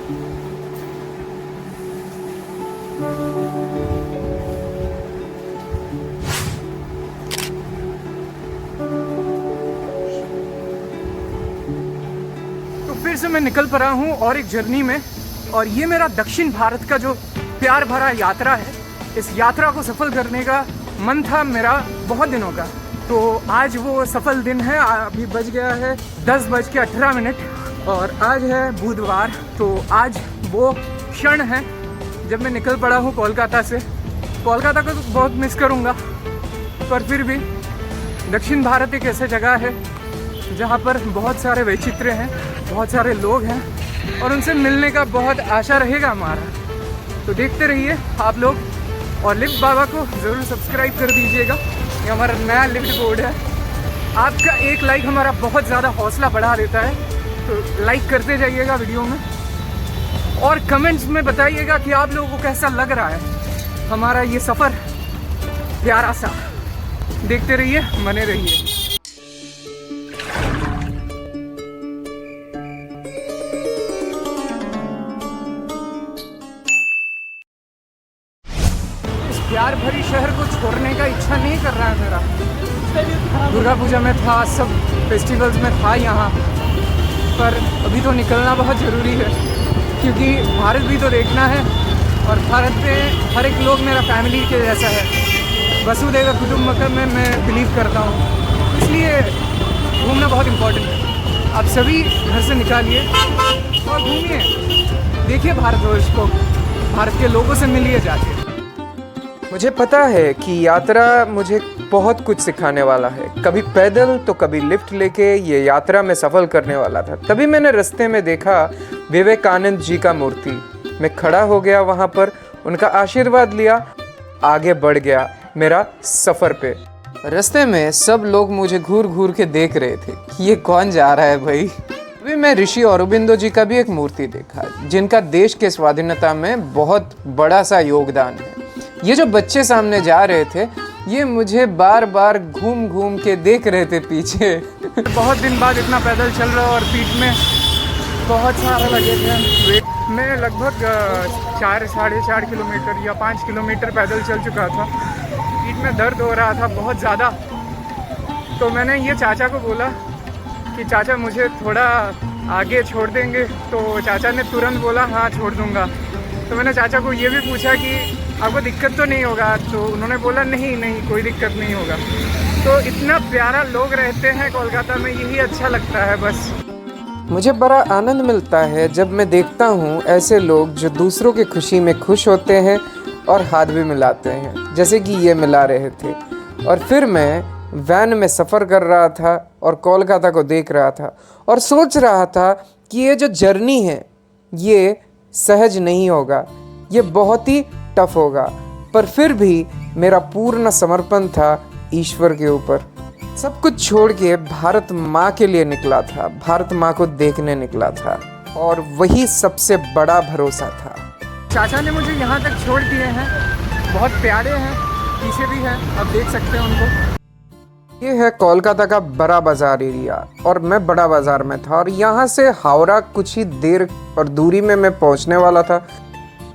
तो फिर से मैं निकल पड़ा हूँ और एक जर्नी में, और ये मेरा दक्षिण भारत का जो प्यार भरा यात्रा है, इस यात्रा को सफल करने का मन था मेरा बहुत दिनों का। तो आज वो सफल दिन है। अभी बज गया है 10:18 और आज है बुधवार। तो आज वो क्षण है जब मैं निकल पड़ा हूँ कोलकाता से। कोलकाता को तो बहुत मिस करूँगा, पर फिर भी दक्षिण भारत एक ऐसा जगह है जहाँ पर बहुत सारे वैचित्र्य हैं, बहुत सारे लोग हैं, और उनसे मिलने का बहुत आशा रहेगा हमारा। तो देखते रहिए आप लोग, और लिफ्ट बाबा को ज़रूर सब्सक्राइब कर दीजिएगा। ये हमारा नया लिफ्ट बोर्ड है। आपका एक लाइक हमारा बहुत ज़्यादा हौसला बढ़ा देता है, तो लाइक करते जाइएगा वीडियो में, और कमेंट्स में बताइएगा कि आप लोगों को कैसा लग रहा है हमारा ये सफ़र प्यारा सा। देखते रहिए, बने रहिए। प्यार भरी शहर को छोड़ने का इच्छा नहीं कर रहा है मेरा। दुर्गा पूजा में था, सब फेस्टिवल्स में था यहाँ, पर अभी तो निकलना बहुत ज़रूरी है, क्योंकि भारत भी तो देखना है, और भारत में हर एक लोग मेरा फैमिली के जैसा है। वसुधैव कुटुंबकम में मैं बिलीव करता हूँ, इसलिए घूमना बहुत इम्पोर्टेंट है। आप सभी घर से निकालिए और घूमिए, देखिए भारतवर्ष को, भारत के लोगों से मिलिए जाके। मुझे पता है कि यात्रा मुझे बहुत कुछ सिखाने वाला है। कभी पैदल तो कभी लिफ्ट लेके ये यात्रा में सफल करने वाला था। तभी मैंने रास्ते में देखा विवेकानंद जी का मूर्ति। मैं खड़ा हो गया वहाँ पर, उनका आशीर्वाद लिया, आगे बढ़ गया मेरा सफ़र पे। रास्ते में सब लोग मुझे घूर घूर के देख रहे थे कि ये कौन जा रहा है भाई। अभी मैं ऋषि अरबिंदो जी का भी एक मूर्ति देखा, जिनका देश के स्वाधीनता में बहुत बड़ा सा योगदान है। ये जो बच्चे सामने जा रहे थे, ये मुझे बार बार घूम घूम के देख रहे थे पीछे। बहुत दिन बाद इतना पैदल चल रहा, और पीठ में बहुत सारा लगे थे। मैं लगभग 4-4.5 किलोमीटर या 5 किलोमीटर पैदल चल चुका था। पीठ में दर्द हो रहा था बहुत ज़्यादा। तो मैंने ये चाचा को बोला कि चाचा मुझे थोड़ा आगे छोड़ देंगे, तो चाचा ने तुरंत बोला हाँ छोड़ दूँगा। तो मैंने चाचा को ये भी पूछा कि आपको दिक्कत तो नहीं होगा, तो उन्होंने बोला नहीं नहीं कोई दिक्कत नहीं होगा। तो इतना प्यारा लोग रहते हैं कोलकाता में, यही अच्छा लगता है बस। मुझे बड़ा आनंद मिलता है जब मैं देखता हूँ ऐसे लोग जो दूसरों की खुशी में खुश होते हैं और हाथ भी मिलाते हैं, जैसे कि ये मिला रहे थे। और फिर मैं वैन में सफ़र कर रहा था और कोलकाता को देख रहा था, और सोच रहा था कि ये जो जर्नी है ये सहज नहीं होगा, ये बहुत ही टफ होगा, पर फिर भी मेरा पूर्ण समर्पण था ईश्वर के ऊपर। सब कुछ छोड़ के भारत माँ के लिए निकला था, भारत माँ को देखने निकला था, और वही सबसे बड़ा भरोसा था। चाचा ने मुझे यहाँ तक छोड़ दिए हैं, बहुत प्यारे हैं, पीछे भी हैं, आप देख सकते हैं उनको। ये है कोलकाता का बड़ा बाज़ार एरिया, और मैं बड़ा बाज़ार में था, और यहाँ से हावड़ा कुछ ही देर और दूरी में मैं पहुँचने वाला था।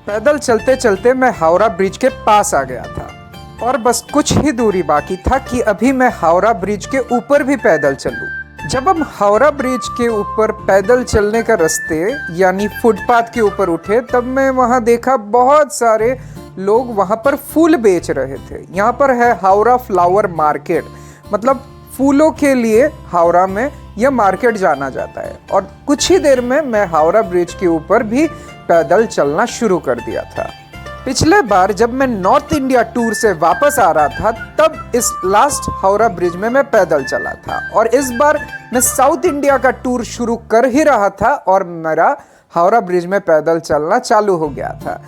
पैदल चलते चलते मैं हावड़ा ब्रिज के पास आ गया था, और बस कुछ ही दूरी बाकी था कि अभी मैं हावड़ा ब्रिज के ऊपर भी पैदल चलूं। जब हम हावड़ा ब्रिज के ऊपर पैदल चलने का रास्ते यानी फुटपाथ के ऊपर उठे, तब मैं वहाँ देखा बहुत सारे लोग वहाँ पर फूल बेच रहे थे। यहाँ पर है हावड़ा फ्लावर मार्केट, मतलब फूलों के लिए हावड़ा में यह मार्केट जाना जाता है। और कुछ ही देर में मैं हावड़ा ब्रिज के ऊपर भी पैदल चलना शुरू कर दिया था। पिछले बार जब मैं नॉर्थ इंडिया टूर से वापस आ रहा था, तब इस लास्ट हावड़ा ब्रिज में मैं पैदल चला था, और इस बार मैं साउथ इंडिया का टूर शुरू कर ही रहा था और मेरा हावड़ा ब्रिज में पैदल चलना चालू हो गया था।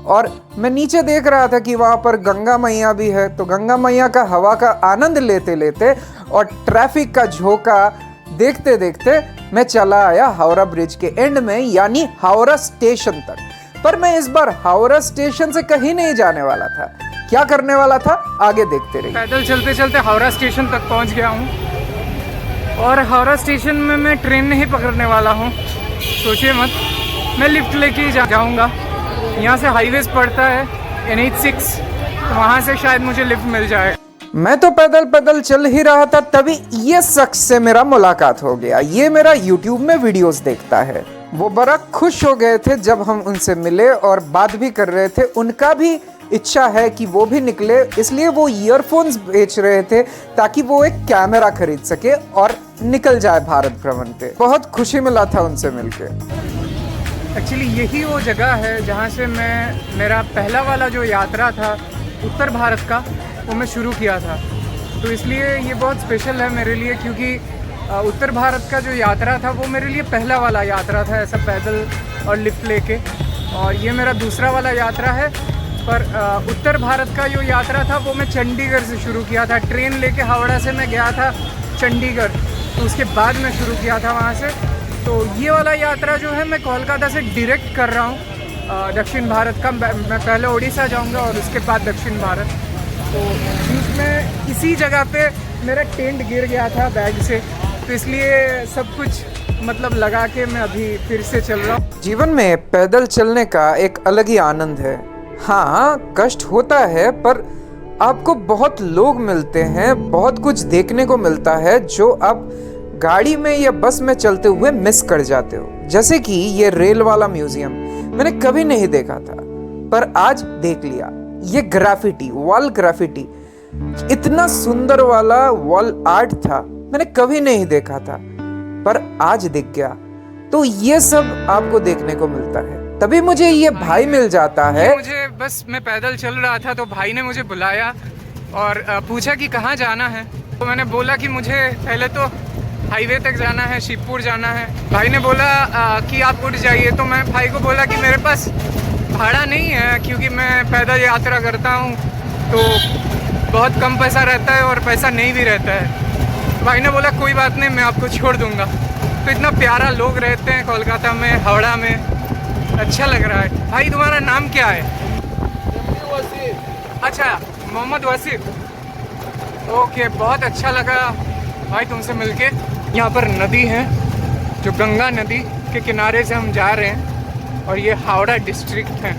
और मैं नीचे देख रहा था कि वहाँ पर गंगा मैया भी है, तो गंगा मैया का हवा का आनंद लेते लेते और ट्रैफिक का झोंका देखते देखते मैं चला आया हावड़ा ब्रिज के एंड में, यानी हावड़ा स्टेशन तक। पर मैं इस बार हावड़ा स्टेशन से कहीं नहीं जाने वाला था। क्या करने वाला था, आगे देखते रहिए। पैदल चलते चलते हावड़ा स्टेशन तक पहुंच गया हूं, और हावड़ा स्टेशन में मैं ट्रेन नहीं पकड़ने वाला हूं, सोचिए मत। मैं लिफ्ट लेके ही जाऊँगा। यहाँ से हाईवेज पड़ता है NH6, तो वहाँ से शायद मुझे लिफ्ट मिल जाए। मैं तो पैदल पैदल चल ही रहा था, तभी ये शख्स से मेरा मुलाकात हो गया। ये मेरा YouTube में वीडियोस देखता है। वो बड़ा खुश हो गए थे जब हम उनसे मिले और बात भी कर रहे थे। उनका भी इच्छा है कि वो भी निकले, इसलिए वो ईयरफोन्स बेच रहे थे ताकि वो एक कैमरा खरीद सके और निकल जाए भारत भ्रमण पे। बहुत खुशी मिला था उनसे मिलके। एक्चुअली यही वो जगह है जहाँ से मेरा पहला वाला जो यात्रा था उत्तर भारत का, वो मैं शुरू किया था। तो इसलिए ये बहुत स्पेशल है मेरे लिए, क्योंकि उत्तर भारत का जो यात्रा था वो मेरे लिए पहला वाला यात्रा था ऐसा पैदल और लिफ्ट लेके, और ये मेरा दूसरा वाला यात्रा है। पर उत्तर भारत का जो यात्रा था वो मैं चंडीगढ़ से शुरू किया था। ट्रेन लेके हावड़ा से मैं गया था चंडीगढ़, तो उसके बाद मैं शुरू किया था वहाँ से। तो ये वाला यात्रा जो है मैं कोलकाता से डायरेक्ट कर रहा हूँ दक्षिण भारत का। मैं पहले उड़ीसा जाऊँगा और उसके बाद दक्षिण भारत। तो बीच में इसी जगह पे मेरा टेंट गिर गया था बैग से, तो इसलिए सब कुछ मतलब लगा के मैं अभी फिर से चल रहा हूँ। जीवन में पैदल चलने का एक अलग ही आनंद है। हाँ, कष्ट होता है, पर आपको बहुत लोग मिलते हैं, बहुत कुछ देखने को मिलता है जो आप गाड़ी में या बस में चलते हुए मिस कर जाते हो। जैसे कि ये रेल वाला म्यूजियम मैंने कभी नहीं देखा था, पर आज देख लिया। ये ग्राफिटी, वॉल ग्राफिटी, इतना सुंदर वाला वॉल आर्ट था, मैंने कभी नहीं देखा था, पर आज दिख गया। तो ये सब आपको देखने को मिलता है। तभी मुझे ये भाई मिल जाता है। मैं पैदल चल रहा था तो भाई ने मुझे बुलाया और पूछा कि कहाँ जाना है। तो मैंने बोला कि मुझे पहले तो हाईवे तक जाना है, शिवपुर जाना है। भाई ने बोला कि आप उठ जाइए। तो मैं भाई को बोला कि मेरे पास भाड़ा नहीं है, क्योंकि मैं पैदल यात्रा करता हूँ तो बहुत कम पैसा रहता है और पैसा नहीं भी रहता है। भाई ने बोला कोई बात नहीं, मैं आपको छोड़ दूँगा। तो इतना प्यारा लोग रहते हैं कोलकाता में, हावड़ा में, अच्छा लग रहा है। भाई तुम्हारा नाम क्या है? अच्छा, मोहम्मद वसीफ। ओके, बहुत अच्छा लगा भाई तुमसे मिलके। यहाँ पर नदी है जो गंगा नदी के किनारे से हम जा रहे हैं और ये हावड़ा डिस्ट्रिक्ट है।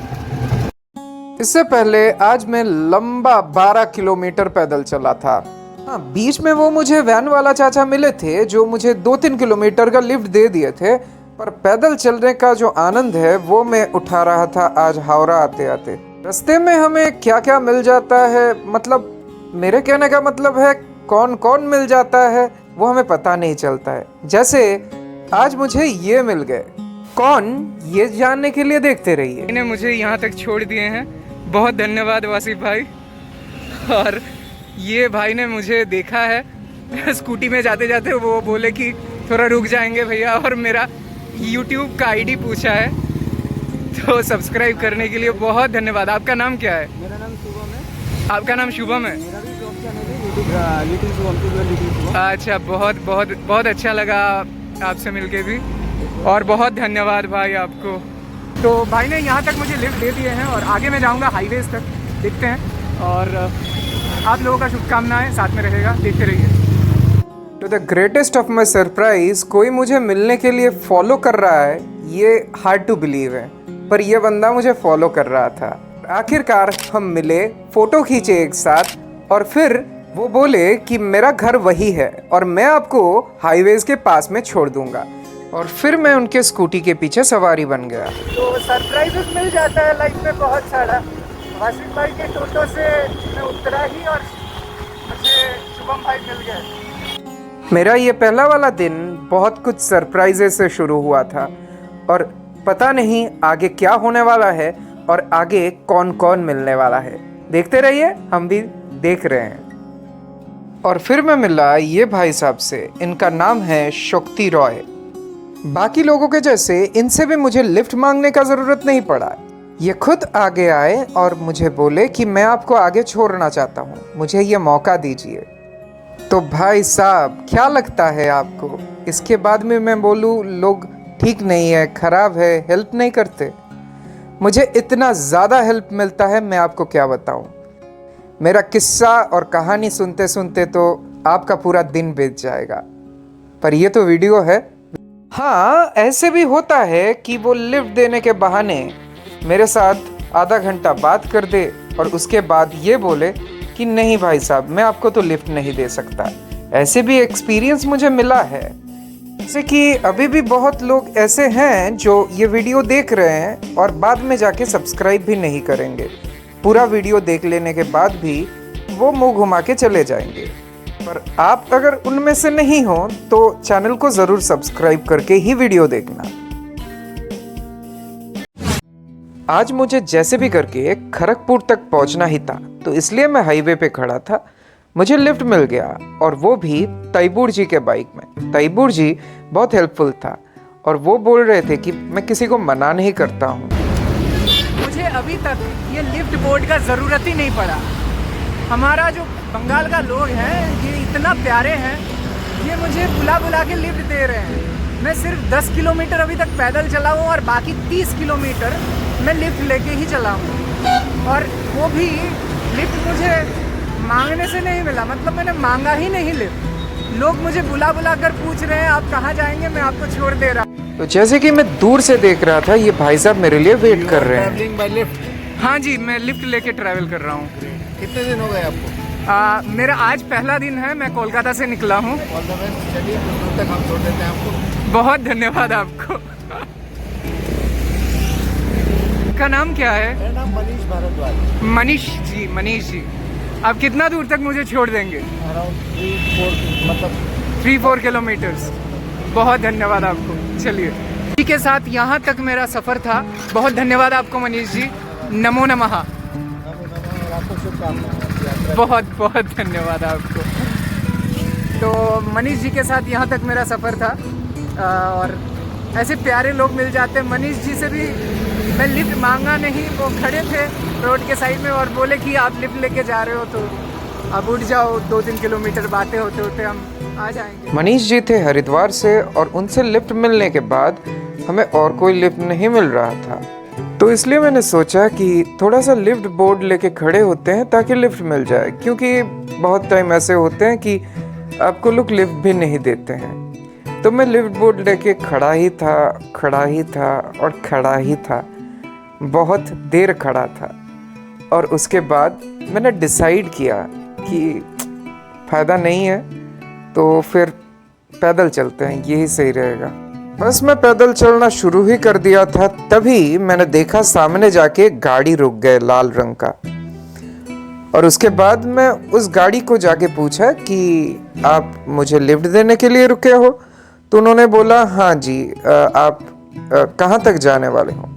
इससे पहले आज मैं लंबा 12 किलोमीटर पैदल चला था। हाँ, बीच में वो मुझे वैन वाला चाचा मिले थे जो मुझे 2-3 किलोमीटर का लिफ्ट दे दिए थे, पर पैदल चलने का जो आनंद है वो मैं उठा रहा था आज हावड़ा आते आते। रास्ते में हमें क्या क्या मिल जाता है, मतलब मेरे कहने का मतलब है कौन कौन मिल जाता है वो हमें पता नहीं चलता है। जैसे आज मुझे ये मिल गए, कौन, ये जानने के लिए देखते रहिए। इन्हें मुझे यहाँ तक छोड़ दिए हैं, बहुत धन्यवाद वासिफ भाई। और ये भाई ने मुझे देखा है स्कूटी में जाते जाते, वो बोले कि थोड़ा रुक जाएंगे भैया, और मेरा YouTube का ID पूछा है, तो सब्सक्राइब करने के लिए बहुत धन्यवाद। आपका नाम क्या है? मेरा नाम शुभम है। आपका नाम शुभम है? मेरा भी जॉब चैनल है यूट्यूब शुभम। अच्छा, बहुत बहुत बहुत अच्छा लगा आपसे मिलके भी, और बहुत धन्यवाद भाई आपको। तो भाई ने यहाँ तक मुझे लिफ्ट दे दिए हैं और आगे मैं जाऊँगा हाईवेज तक, देखते हैं। और आप लोगों का शुभकामनाएं साथ में रहेगा, देखते रहिए। To the greatest of my surprise, कोई मुझे मिलने के लिए फॉलो कर रहा है। ये हार्ड टू बिलीव है, पर यह बंदा मुझे फॉलो कर रहा था। आखिरकार हम मिले, फोटो खींचे एक साथ, और फिर वो बोले कि मेरा घर वही है और मैं आपको हाईवेज के पास में छोड़ दूंगा। और फिर मैं उनके स्कूटी के पीछे सवारी बन गया। तो सरप्राइजेस मिल जाता है लाइफ में बहुत सारा। वासिफ भाई के टोटो से मैं उतरा ही और मुझे शुभम भाई मिल गए। मेरा ये पहला वाला दिन बहुत कुछ सरप्राइजेस से शुरू हुआ था, और पता नहीं आगे क्या होने वाला है और आगे कौन कौन मिलने वाला है। देखते रहिए, हम भी देख रहे हैं। और फिर मैं मिला ये भाई साहब से, इनका नाम है शक्ति रॉय। बाकी लोगों के जैसे इनसे भी मुझे लिफ्ट मांगने का ज़रूरत नहीं पड़ा। ये खुद आगे आए और मुझे बोले कि मैं आपको आगे छोड़ना चाहता हूँ, मुझे ये मौका दीजिए। तो भाई साहब, क्या लगता है आपको? इसके बाद में मैं बोलूँ लोग ठीक नहीं है, ख़राब है, हेल्प नहीं करते? मुझे इतना ज़्यादा हेल्प मिलता है, मैं आपको क्या बताऊँ। मेरा किस्सा और कहानी सुनते सुनते तो आपका पूरा दिन बीत जाएगा, पर ये तो वीडियो है। हाँ, ऐसे भी होता है कि वो लिफ्ट देने के बहाने मेरे साथ आधा घंटा बात कर दे और उसके बाद ये बोले कि नहीं भाई साहब, मैं आपको तो लिफ्ट नहीं दे सकता। ऐसे भी एक्सपीरियंस मुझे मिला है। जैसे कि अभी भी बहुत लोग ऐसे हैं जो ये वीडियो देख रहे हैं और बाद में जाके सब्सक्राइब भी नहीं करेंगे। पूरा वीडियो देख लेने के बाद भी वो मुंह घुमा के चले जाएंगे। पर आप अगर उनमें से नहीं हो तो चैनल को ज़रूर सब्सक्राइब करके ही वीडियो देखना। आज मुझे जैसे भी करके खड़गपुर तक पहुंचना ही था, तो इसलिए मैं हाईवे पे खड़ा था। मुझे लिफ्ट मिल गया और वो भी तैबूर जी के बाइक में। तैबूर जी बहुत हेल्पफुल था और वो बोल रहे थे कि मैं किसी को मना नहीं करता हूँ। मुझे अभी तक ये लिफ्ट बोर्ड का ज़रूरत ही नहीं पड़ा। हमारा जो बंगाल का लोग हैं ये इतना प्यारे हैं, ये मुझे बुला बुला के लिफ्ट दे रहे हैं। मैं सिर्फ 10 किलोमीटर अभी तक पैदल चला हूँ और बाकी 30 किलोमीटर मैं लिफ्ट लेके ही चला हूँ। और वो भी लिफ्ट मुझे मांगने से नहीं मिला, मतलब मैंने मांगा ही नहीं लिफ्ट। लोग मुझे बुला बुला कर पूछ रहे हैं आप कहाँ जाएंगे, मैं आपको छोड़ दे रहा हूँ। तो जैसे कि मैं दूर से देख रहा था, ये भाई साहब मेरे लिए वेट कर रहे हैं। Travelling by lift. हाँ जी, मैं लिफ्ट लेके ट्रैवल कर रहा हूँ। कितने दिन हो गए आपको? मेरा आज पहला दिन है, मैं कोलकाता से निकला हूँ। All the best. चलिए कुछ दूर तक हम छोड़ देते हैं आपको। बहुत धन्यवाद आपको। का नाम क्या है? मेरा नाम मनीष भारद्वाज। मनीष जी आप कितना दूर तक मुझे छोड़ देंगे? अराउंड 3-4 मतलब 3-4 किलोमीटर्स। बहुत धन्यवाद आपको। चलिए, इसी के साथ यहाँ तक मेरा सफ़र था। बहुत धन्यवाद आपको मनीष जी। नमो नमः। आपको शुभकामनाएं। बहुत बहुत धन्यवाद आपको। तो मनीष जी के साथ यहाँ तक मेरा सफ़र था और ऐसे प्यारे लोग मिल जाते हैं। मनीष जी से भी मैं लिफ्ट मांगा नहीं, वो खड़े थे रोड के साइड में और बोले कि आप लिफ्ट लेके जा रहे हो तो अब उठ जाओ, 2-3 किलोमीटर बातें होते होते हम आ जाएंगे। मनीष जी थे हरिद्वार से और उनसे लिफ्ट मिलने के बाद हमें और कोई लिफ्ट नहीं मिल रहा था, तो इसलिए मैंने सोचा कि थोड़ा सा लिफ्ट बोर्ड लेके खड़े होते हैं ताकि लिफ्ट मिल जाए, क्योंकि बहुत टाइम ऐसे होते हैं कि आपको लोग लिफ्ट भी नहीं देते हैं। तो मैं लिफ्ट बोर्ड लेके खड़ा ही था और खड़ा ही था। बहुत देर खड़ा था और उसके बाद मैंने डिसाइड किया कि फ़ायदा नहीं है तो फिर पैदल चलते हैं, यही सही रहेगा। बस मैं पैदल चलना शुरू ही कर दिया था, तभी मैंने देखा सामने जाके गाड़ी रुक गए लाल रंग का। और उसके बाद मैं उस गाड़ी को जाके पूछा कि आप मुझे लिफ्ट देने के लिए रुके हो? तो उन्होंने बोला हाँ जी, आप कहाँ तक जाने वाले हो?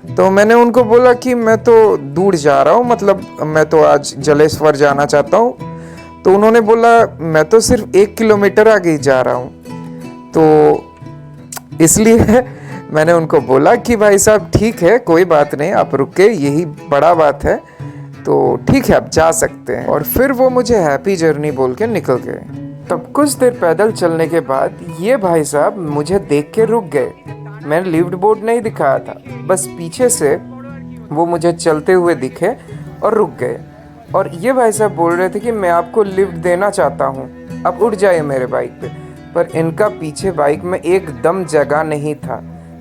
तो मैंने उनको बोला कि मैं तो दूर जा रहा हूँ, मतलब मैं तो आज जलेश्वर जाना चाहता हूँ। तो उन्होंने बोला मैं तो सिर्फ 1 किलोमीटर आगे ही जा रहा हूँ। तो इसलिए मैंने उनको बोला कि भाई साहब ठीक है, कोई बात नहीं, आप रुके, यही बड़ा बात है, तो ठीक है आप जा सकते हैं। और फिर वो मुझे हैप्पी जर्नी बोल के निकल गए। तब कुछ देर पैदल चलने के बाद ये भाई साहब मुझे देख के रुक गए। मैंने लिफ्ट बोर्ड नहीं दिखाया था, बस पीछे से वो मुझे चलते हुए दिखे और रुक गए। और ये भाई साहब बोल रहे थे कि मैं आपको लिफ्ट देना चाहता हूँ, आप उठ जाइए मेरे बाइक पे। पर इनका पीछे बाइक में एकदम जगह नहीं था,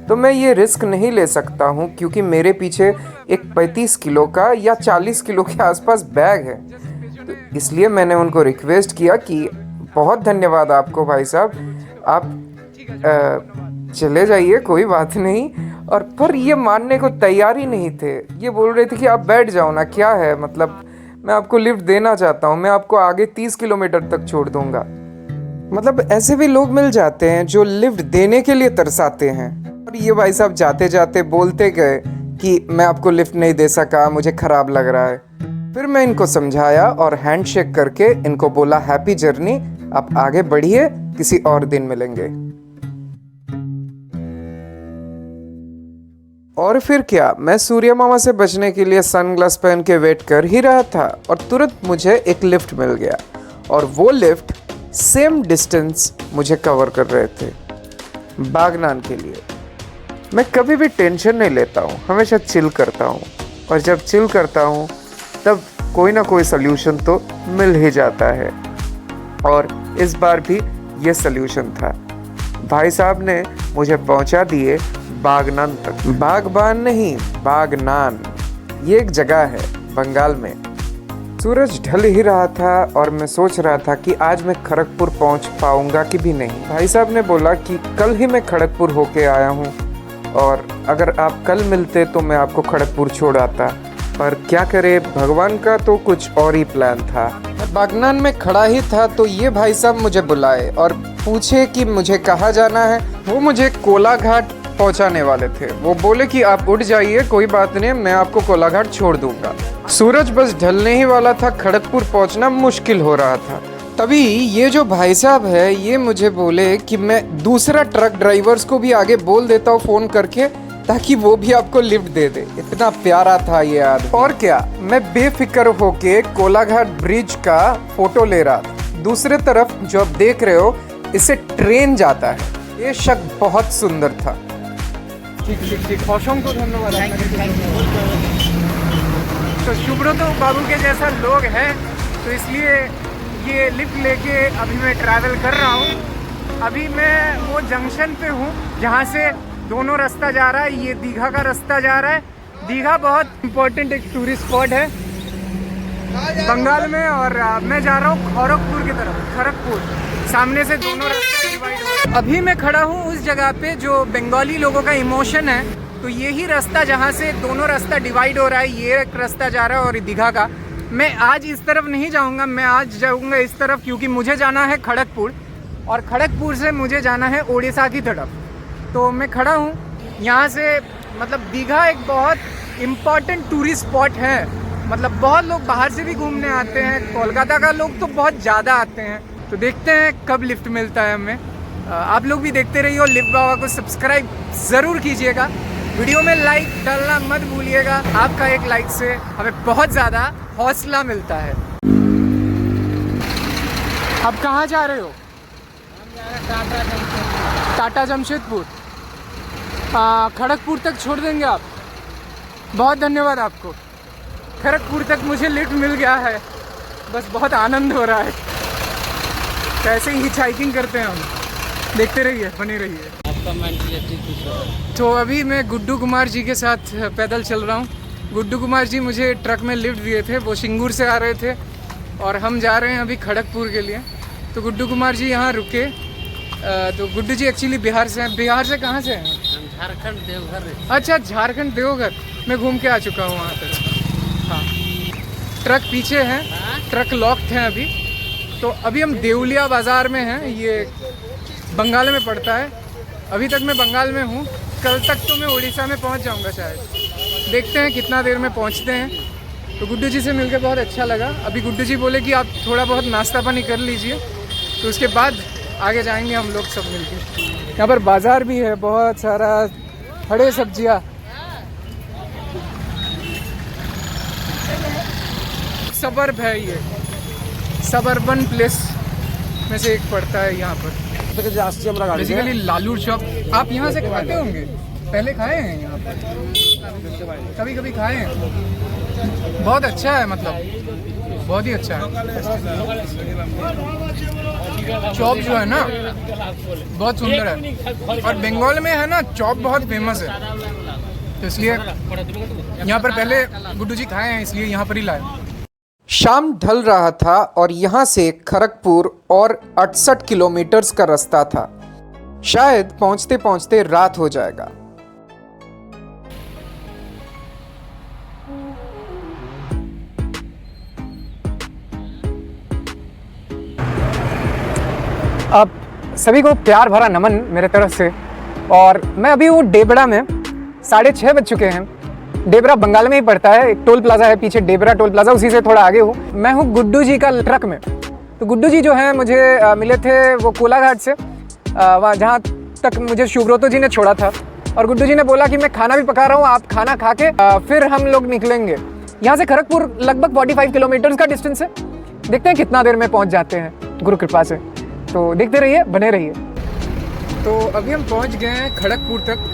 तो मैं ये रिस्क नहीं ले सकता हूँ, क्योंकि मेरे पीछे एक 35 किलो का या 40 किलो के आसपास बैग है। तो इसलिए मैंने उनको रिक्वेस्ट किया कि बहुत धन्यवाद आपको भाई साहब, आप चले जाइए, कोई बात नहीं। और पर ये मानने को तैयार ही नहीं थे। ये बोल रहे थे कि आप बैठ जाओ ना, क्या है, मतलब मैं आपको लिफ्ट देना चाहता हूँ, मैं आपको आगे 30 किलोमीटर तक छोड़ दूंगा। मतलब ऐसे भी लोग मिल जाते हैं जो लिफ्ट देने के लिए तरसाते हैं। और ये भाई साहब जाते जाते बोलते गए कि मैं आपको लिफ्ट नहीं दे सका, मुझे ख़राब लग रहा है। फिर मैं इनको समझाया और हैंडशेक करके इनको बोला हैप्पी जर्नी, आप आगे बढ़िए, किसी और दिन मिलेंगे। और फिर क्या, मैं सूर्य मामा से बचने के लिए सनग्लास पहन के वेट कर ही रहा था और तुरंत मुझे एक लिफ्ट मिल गया। और वो लिफ्ट सेम डिस्टेंस मुझे कवर कर रहे थे बागनान के लिए। मैं कभी भी टेंशन नहीं लेता हूँ, हमेशा चिल करता हूँ, और जब चिल करता हूँ तब कोई ना कोई सल्यूशन तो मिल ही जाता है। और इस बार भी ये सल्यूशन था। भाई साहब ने मुझे पहुंचा दिए बागनान तक। बागबान नहीं, बागनान, ये एक जगह है बंगाल में। सूरज ढल ही रहा था और मैं सोच रहा था कि आज मैं खड़गपुर पहुंच पाऊंगा कि भी नहीं। भाई साहब ने बोला कि कल ही मैं खड़गपुर होके आया हूं और अगर आप कल मिलते तो मैं आपको खड़गपुर छोड़ आता, पर क्या करे, भगवान का तो कुछ और ही प्लान था। मैं बागनान में खड़ा ही था तो ये भाई साहब मुझे बुलाए और पूछे कि मुझे कहाँ जाना है। वो मुझे कोलाघाट पहुंचाने वाले थे। वो बोले कि आप उठ जाइए, कोई बात नहीं, मैं आपको कोलाघाट छोड़ दूंगा। सूरज बस ढलने ही वाला था, खड़गपुर पहुंचना मुश्किल हो रहा था। तभी ये जो भाई साहब है ये मुझे बोले कि मैं दूसरा ट्रक ड्राइवर्स को भी आगे बोल देता हूँ फ़ोन करके, ताकि वो भी आपको लिफ्ट दे दे। इतना प्यारा था ये आदमी। और क्या, मैं बेफिक्र होके कोलाघाट ब्रिज का फोटो ले रहा था। दूसरे तरफ जो आप देख रहे हो, इससे ट्रेन जाता है। ये शख्स बहुत सुंदर था। ठीक ठीक ठीक, असंख्य धन्यवाद। तो सुब्रत बाबू के जैसा लोग हैं तो इसलिए ये लिफ्ट लेके अभी मैं ट्रैवल कर रहा हूँ। अभी मैं वो जंक्शन पे हूँ जहाँ से दोनों रास्ता जा रहा है। ये दीघा का रास्ता जा रहा है। दीघा बहुत इम्पोर्टेंट एक टूरिस्ट स्पॉट है बंगाल में, और मैं जा रहा हूँ खड़गपुर की तरफ। खड़गपुर सामने से दोनों रास्ते डिवाइड हो रहे हैं। अभी मैं खड़ा हूँ उस जगह पे जो बंगाली लोगों का इमोशन है। तो यही रास्ता जहाँ से दोनों रास्ता डिवाइड हो रहा है, ये एक रास्ता जा रहा है और दीघा का। मैं आज इस तरफ नहीं जाऊँगा, मैं आज जाऊँगा इस तरफ, क्योंकि मुझे जाना है खड़गपुर और खड़गपुर से मुझे जाना है उड़ीसा की तरफ। तो मैं खड़ा हूँ यहाँ से। मतलब दीघा एक बहुत इम्पॉर्टेंट टूरिस्ट स्पॉट है। मतलब बहुत लोग बाहर से भी घूमने आते हैं, कोलकाता का लोग तो बहुत ज़्यादा आते हैं। तो देखते हैं कब लिफ्ट मिलता है हमें। आप लोग भी देखते रहिए, लिफ्ट बाबा को सब्सक्राइब ज़रूर कीजिएगा, वीडियो में लाइक डालना मत भूलिएगा। आपका एक लाइक से हमें बहुत ज़्यादा हौसला मिलता है। अब कहाँ जा रहे हो? टाटा जमशेदपुर। खड़गपुर तक छोड़ देंगे आप? बहुत धन्यवाद आपको। खड़गपुर तक मुझे लिफ्ट मिल गया है, बस बहुत आनंद हो रहा है। कैसे ही हिचहाइकिंग करते हैं हम, देखते रहिए, बने रहिए। आपका मेंटलिटी कुछ और। तो अभी मैं गुड्डू कुमार जी के साथ पैदल चल रहा हूँ। गुड्डू कुमार जी मुझे ट्रक में लिफ्ट दिए थे, वो सिंगूर से आ रहे थे और हम जा रहे हैं अभी खड़गपुर के लिए। तो गुड्डू कुमार जी यहाँ रुके। तो गुड्डू जी एक्चुअली बिहार से हैं। बिहार से कहाँ से हैं? झारखंड देवघर। अच्छा, झारखंड देवघर। मैं घूम के आ चुका हूँ वहाँ पर। हाँ, ट्रक पीछे हैं, ट्रक लॉक्ड हैं अभी। तो अभी हम देवलिया बाज़ार में हैं, ये बंगाल में पड़ता है। अभी तक मैं बंगाल में हूँ, कल तक तो मैं उड़ीसा में पहुँच जाऊँगा शायद। देखते हैं कितना देर में पहुँचते हैं। तो गुड्डू जी से मिलकर बहुत अच्छा लगा। अभी गुड्डू जी बोले कि आप थोड़ा बहुत नाश्ता पानी कर लीजिए, तो उसके बाद आगे जाएंगे हम लोग सब मिलके। यहाँ पर बाज़ार भी है, बहुत सारा हरे सब्जियाँ। सबर्ब है ये, सबर्बन प्लेस में से एक पड़ता है यहाँ पर। बेसिकली लालूर चौक। आप यहाँ से खाते होंगे, पहले खाए हैं यहाँ पर? कभी कभी खाए हैं। बहुत अच्छा है, मतलब बहुत ही अच्छा है। चॉप जो है ना बहुत सुंदर है, और बंगाल में है ना चॉप बहुत फेमस है, तो इसलिए यहाँ पर पहले गुड्डू जी खाए हैं, इसलिए यहाँ पर ही लाए। शाम ढल रहा था और यहाँ से खड़गपुर और 68 किलोमीटर्स का रास्ता था। शायद पहुँचते पहुँचते रात हो जाएगा। अब सभी को प्यार भरा नमन मेरे तरफ से। और मैं अभी हूँ डेबरा में, 6:30 बज चुके हैं। डेबरा बंगाल में ही पड़ता है, एक टोल प्लाजा है पीछे, डेबरा टोल प्लाजा, उसी से थोड़ा आगे हूँ। मैं हूँ गुड्डू जी का ट्रक में। तो गुड्डू जी जो है मुझे मिले थे वो कोलाघाट से, वहाँ जहाँ तक मुझे शुभ्रोतो जी ने छोड़ा था। और गुड्डू जी ने बोला कि मैं खाना भी पका रहा हूँ, आप खाना खा के फिर हम लोग निकलेंगे। यहाँ से खड़गपुर लगभग 45 किलोमीटर्स का डिस्टेंस है। देखते हैं कितना देर में पहुँच जाते हैं गुरु कृपा से। तो देखते रहिए, बने रहिए। तो अभी हम पहुँच गए हैं खड़गपुर तक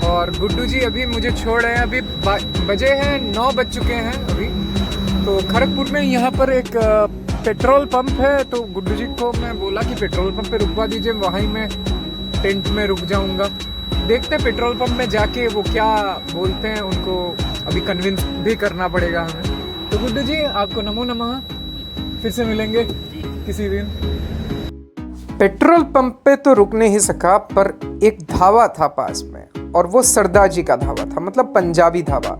और गुड्डू जी अभी मुझे छोड़ रहे हैं। अभी बजे हैं 9 बज चुके हैं अभी। तो खड़गपुर में यहाँ पर एक पेट्रोल पंप है, तो गुड्डू जी को मैं बोला कि पेट्रोल पंप पे रुकवा दीजिए, वहीं मैं टेंट में रुक जाऊंगा। देखते हैं पेट्रोल पंप में जाके वो क्या बोलते हैं, उनको अभी कन्विंस भी करना पड़ेगा हमें। तो गुड्डू जी आपको नमो नमः, फिर से मिलेंगे किसी दिन। पेट्रोल पंप पे तो रुक नहीं सका, पर एक ढाबा था पास में और वो सरदार जी का ढाबा था, मतलब पंजाबी ढाबा।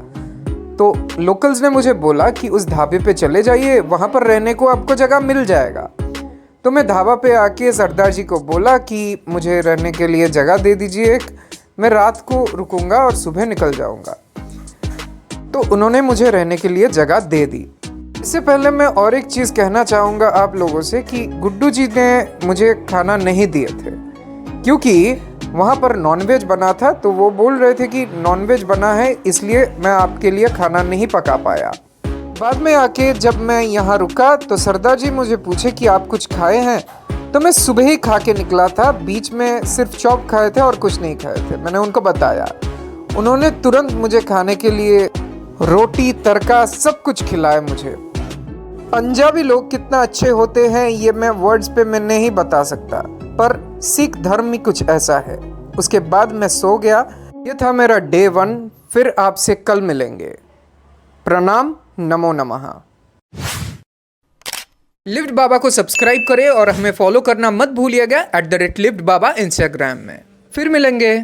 तो लोकल्स ने मुझे बोला कि उस ढाबे पे चले जाइए, वहाँ पर रहने को आपको जगह मिल जाएगा। तो मैं ढाबा पे आके सरदार जी को बोला कि मुझे रहने के लिए जगह दे दीजिए एक, मैं रात को रुकूंगा और सुबह निकल जाऊंगा। तो उन्होंने मुझे रहने के लिए जगह दे दी। इससे पहले मैं और एक चीज़ कहना चाहूँगा आप लोगों से कि गुड्डू जी ने मुझे खाना नहीं दिए थे, क्योंकि वहाँ पर नॉनवेज बना था। तो वो बोल रहे थे कि नॉनवेज बना है, इसलिए मैं आपके लिए खाना नहीं पका पाया। बाद में आके जब मैं यहाँ रुका तो सरदार जी मुझे पूछे कि आप कुछ खाए हैं। तो मैं सुबह ही खा के निकला था, बीच में सिर्फ चॉप खाए थे और कुछ नहीं खाए थे। मैंने उनको बताया, उन्होंने तुरंत मुझे खाने के लिए रोटी तड़का सब कुछ खिलाया मुझे। पंजाबी लोग कितना अच्छे होते हैं ये मैं वर्ड्स पे मैं नहीं बता सकता, पर सिख धर्म ही कुछ ऐसा है। उसके बाद मैं सो गया। ये था मेरा डे 1। फिर आपसे कल मिलेंगे। प्रणाम, नमो नमः। लिफ्ट बाबा को सब्सक्राइब करें और हमें फॉलो करना मत भूलिएगा @लिफ्ट बाबा इंस्टाग्राम में। फिर मिलेंगे।